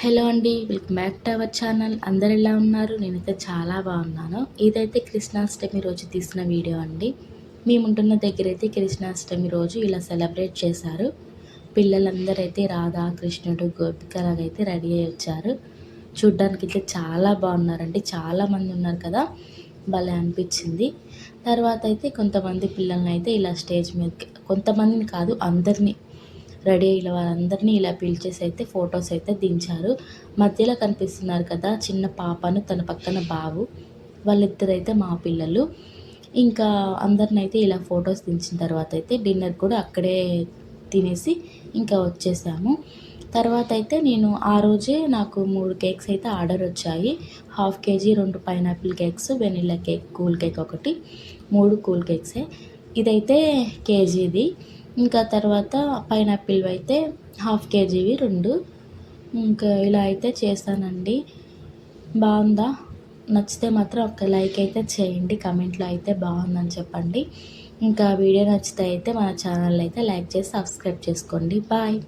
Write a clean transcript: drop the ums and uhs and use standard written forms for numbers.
Hello అండి, welcome back to our channel. అందరు ఎలా ఉన్నారు? నేనైతే చాలా బాగున్నాను. ఇదైతే కృష్ణాష్టమి రోజు తీసిన వీడియో అండి. మేముంటున్న దగ్గర అయితే కృష్ణాష్టమి రోజు ఇలా సెలబ్రేట్ చేశారు. పిల్లలందరూ అయితే రాధా కృష్ణుడు గోపికలాగా అయితే రెడీ అయ్యి వచ్చారు. చూడ్డానికి అయితే చాలా బాగున్నారండి. చాలామంది ఉన్నారు కదా, భలే అనిపించింది. తర్వాత అయితే కొంతమంది పిల్లల్ని అయితే ఇలా స్టేజ్ మీదకి, కొంతమందిని కాదు అందరినీ రెడీ అయిన వాళ్ళందరినీ ఇలా పిలిచేసి అయితే ఫొటోస్ అయితే దించారు. మధ్యలో కనిపిస్తున్నారు కదా చిన్న పాపను, తన పక్కన బాబు, వాళ్ళిద్దరైతే మా పిల్లలు. ఇంకా అందరినైతే ఇలా ఫొటోస్ దించిన తర్వాత అయితే డిన్నర్ కూడా అక్కడే తినేసి ఇంకా వచ్చేసాము. తర్వాత అయితే నేను ఆ రోజే నాకు 3 కేక్స్ అయితే ఆర్డర్ వచ్చాయి. 1/2 KG 2 pineapple cakes, vanilla cake, cool cake ఒకటి, 3 కూల్ కేక్సే. ఇదైతే కేజీది. ఇంకా తర్వాత పైనాపిల్ అయితే 1/2 కేజీవి 2. ఇంకా ఇలా అయితే చేశానండి. బాగుందా? నచ్చితే మాత్రం ఒక లైక్ అయితే చేయండి, కమెంట్లో అయితే బాగుందని చెప్పండి. ఇంకా వీడియో నచ్చితే అయితే మన ఛానల్ అయితే లైక్ చేసి సబ్స్క్రైబ్ చేసుకోండి. బాయ్.